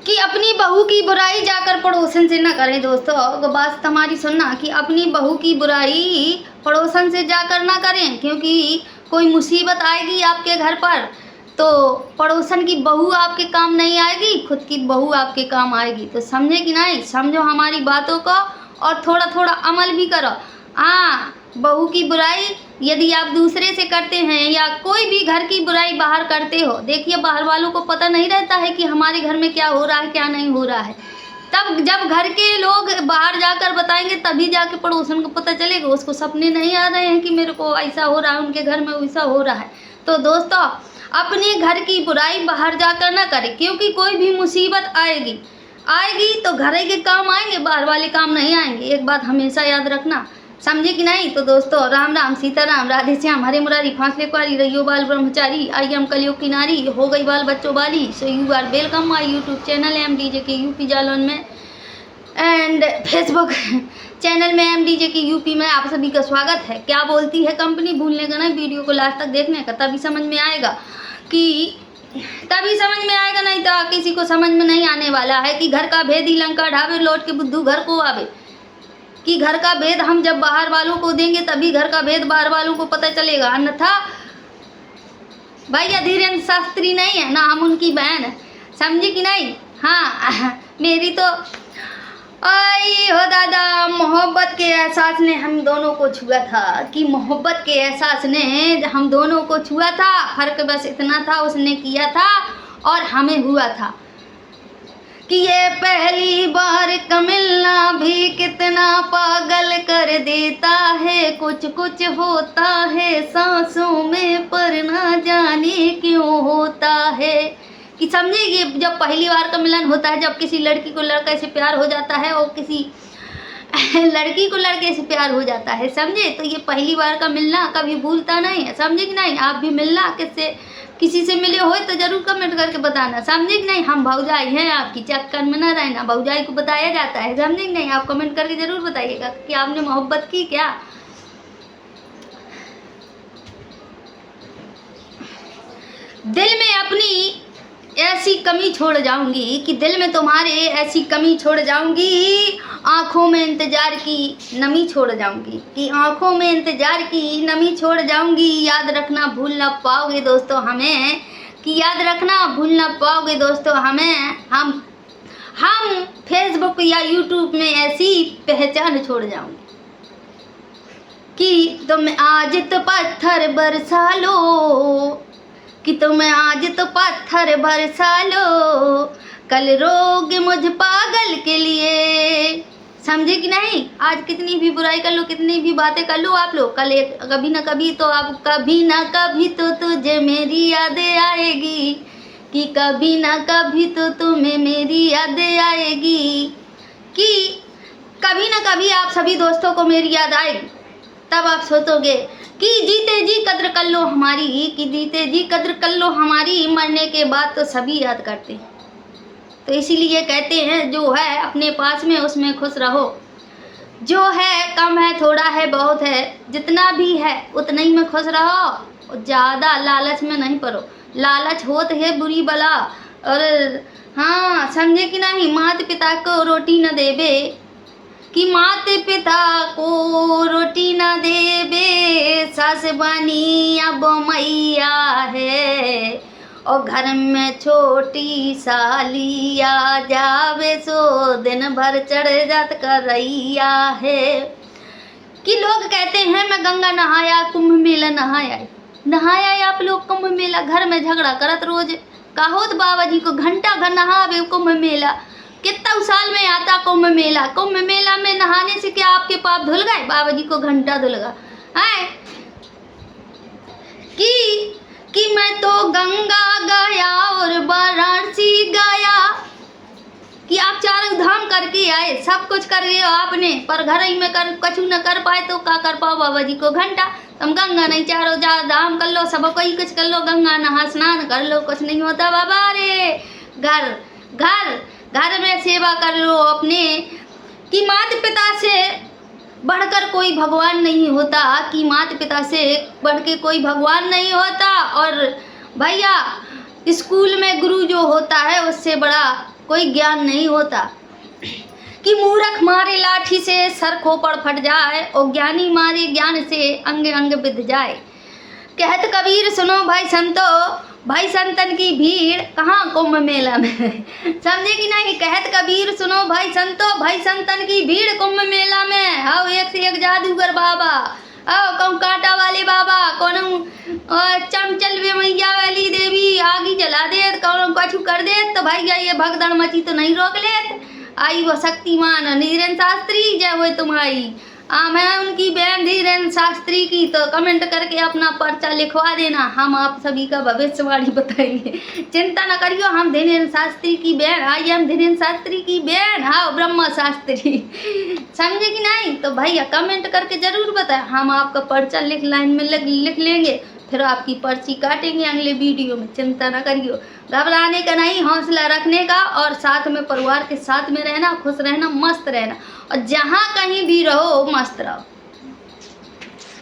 कि अपनी बहू की बुराई जाकर पड़ोसन से ना करें। दोस्तों बात हमारी सुनना कि अपनी बहू की बुराई पड़ोसन से जाकर ना करें, क्योंकि कोई मुसीबत आएगी आपके घर पर तो पड़ोसन की बहू आपके काम नहीं आएगी, खुद की बहू आपके काम आएगी। तो समझे कि नहीं, समझो हमारी बातों को और थोड़ा थोड़ा अमल भी करो। हाँ, बहू की बुराई यदि आप दूसरे से करते हैं या कोई भी घर की बुराई बाहर करते हो, देखिए बाहर वालों को पता नहीं रहता है कि हमारे घर में क्या हो रहा है क्या नहीं हो रहा है। तब जब घर के लोग बाहर जाकर बताएंगे तभी जाके पड़ोसन को पता चलेगा। उसको सपने नहीं आ रहे हैं कि मेरे को ऐसा हो रहा है, उनके घर में वैसा हो रहा है। तो दोस्तों अपने घर की बुराई बाहर जाकर ना करें, क्योंकि कोई भी मुसीबत आएगी तो घर के काम आएंगे, बाहर वाले काम नहीं आएंगे। एक बात हमेशा याद रखना, समझे कि नहीं। तो दोस्तों राम राम, सीताराम, राधे श्याम, हरे मुरारी, फांसले कुआरी, रहियो बाल ब्रह्मचारी, आई एम कलयुग की नारी, हो गई बाल बच्चों वाली। So you are welcome my YouTube channel MDJ के यूपी जालौन में एंड फेसबुक चैनल में MDJ के यूपी में आप सभी का स्वागत है। क्या बोलती है कंपनी, भूलने का नहीं, वीडियो को लास्ट तक देखने का, तभी समझ में आएगा नहीं तो किसी को समझ में नहीं आने वाला है कि घर का भेद ही लंका ढाबे, लौट के बुद्धू घर को आवे। कि घर का भेद हम जब बाहर वालों को देंगे तभी घर का भेद बाहर वालों को पता चलेगा, अन्यथा भैया धीरेन्द्र शास्त्री नहीं है ना हम उनकी बहन है, समझे कि नहीं। हाँ मेरी तो आई हो दादा, मोहब्बत के एहसास ने हम दोनों को छुआ था, कि मोहब्बत के एहसास ने हम दोनों को छुआ था। फर्क बस इतना था, उसने किया था और हमें हुआ था। कि ये पहली बार का मिलना भी कितना पागल कर देता है, कुछ कुछ होता है सांसों में पर ना जाने क्यों होता है। कि समझे, ये जब पहली बार का मिलन होता है, जब किसी लड़की को लड़के से प्यार हो जाता है और किसी लड़की को लड़के से प्यार हो जाता है, समझे। तो ये पहली बार का मिलना कभी भूलता नहीं है, समझे कि नहीं। आप भी मिलना किसी से मिले हो तो जरूर कमेंट करके बताना, समझे कि नहीं। हम भौजाई हैं आपकी, चक्कर में ना रहना, भौजाई को बताया जाता है, समझे कि नहीं। आप कमेंट करके जरूर बताइएगा कि आपने मोहब्बत की क्या। दिल में अपनी ऐसी कमी छोड़ जाऊंगी, कि दिल में तुम्हारे ऐसी कमी छोड़ जाऊंगी, आंखों में इंतजार की नमी छोड़ जाऊंगी, कि आंखों में इंतजार की नमी छोड़ जाऊंगी। याद रखना भूल ना पाओगे दोस्तों हमें, कि याद रखना भूल ना पाओगे दोस्तों हमें। हम फेसबुक या यूट्यूब में ऐसी पहचान छोड़ जाऊंगी कि तुम आज तो पत्थर बरसा लो, कि तुम आज तो पत्थर बरसा लो, कल रोगे मुझ पागल के लिए, समझे कि नहीं। आज कितनी भी बुराई कर लो, कितनी भी बातें कर लो आप लोग, कल एक कभी ना कभी तो आप कभी ना कभी तो तुझे मेरी यादें आएगी, कि कभी ना कभी तो तुम्हें मेरी यादें आएगी। कि कभी ना कभी आप सभी दोस्तों को मेरी याद आएगी, तब आप सोचोगे कि जीते जी कद्र कर लो हमारी, कि जीते जी कद्र कर लो हमारी, मरने के बाद तो सभी याद करते हैं। तो इसीलिए कहते हैं जो है अपने पास में उसमें खुश रहो, जो है कम है थोड़ा है बहुत है, जितना भी है उतना ही में खुश रहो, ज़्यादा लालच में नहीं पड़ो। लालच होत है बुरी बला। और हाँ समझे कि नहीं, माता पिता को रोटी न देवे, कि माता पिता को रोटी न देवे, सास बनी अब मैया है, और घर में छोटी साली आ जावे, सो दिन भर चढ़ जात करैया है। कि लोग कहते हैं मैं गंगा नहाया कुंभ मेला नहाया आप लोग कुंभ मेला, घर में झगड़ा करत रोज। कहोत बाबा जी को घंटा घर नहावे कुंभ मेला, कितना साल में आता कुंभ मेला। कुंभ मेला में नहाने से क्या आपके पाप धुल गए, बाबा जी को घंटा धुल गया है। कि मैं तो गंगा गया और वाराणसी गया, कि आप चारों धाम करके आए, सब कुछ कर रहे हो आपने, पर घर ही में कर कछु न कर पाए तो क्या कर पाओ बाबा जी को घंटा। तुम गंगा नहीं चारों धाम कर लो, सब कोई कुछ कर लो, गंगा नहा स्नान कर लो, कुछ नहीं होता बाबा रे। घर घर घर में सेवा कर लो अपने, कि माता पिता से बढ़कर कोई भगवान नहीं होता, कि माता पिता से बढ़ के कोई भगवान नहीं होता। और भैया स्कूल में गुरु जो होता है उससे बड़ा कोई ज्ञान नहीं होता। कि मूर्ख मारे लाठी से सर खोपड़ फट जाए और ज्ञानी मारे ज्ञान से अंग अंग बिध जाए। कहत कबीर सुनो भाई संतो, भाई संतन की भीड़ कहाँ कुंभ मेला में। समझे कि नहीं? कहत कबीर सुनो भाई संतो, भाई संतन की भीड़ कुंभ मेला में। आओ एक से एक जादूगर बाबा, आओ कहूँ कांटा वाले बाबा, कौन चमचल वे मैया वाली देवी आगी जला दे, कौन कछु कर दे तो भाई ये भगदड़ मची तो नहीं रोक ले। आई वो शक्तिमान धीरेन्द्र शास्त्री, जय हो तुम्हारी। मैं उनकी बहन धीरेन्द्र शास्त्री की, तो कमेंट करके अपना पर्चा लिखवा देना, हम आप सभी का भविष्यवाणी बताएंगे। चिंता न करियो, हम धीरेन्द्र शास्त्री की बहन, आई एम धीरेन्द्र शास्त्री की बहन, हाँ ब्रह्मा शास्त्री। समझे कि नहीं? तो भैया कमेंट करके जरूर बताएं, हम आपका पर्चा लाइन में लिख लेंगे, फिर आपकी पर्ची काटेंगे अगले वीडियो में। चिंता न करियो, घबराने का नहीं, हौसला रखने का, और साथ में परिवार के साथ में रहना, खुश रहना, मस्त रहना, और जहाँ कहीं भी रहो मस्त रहो।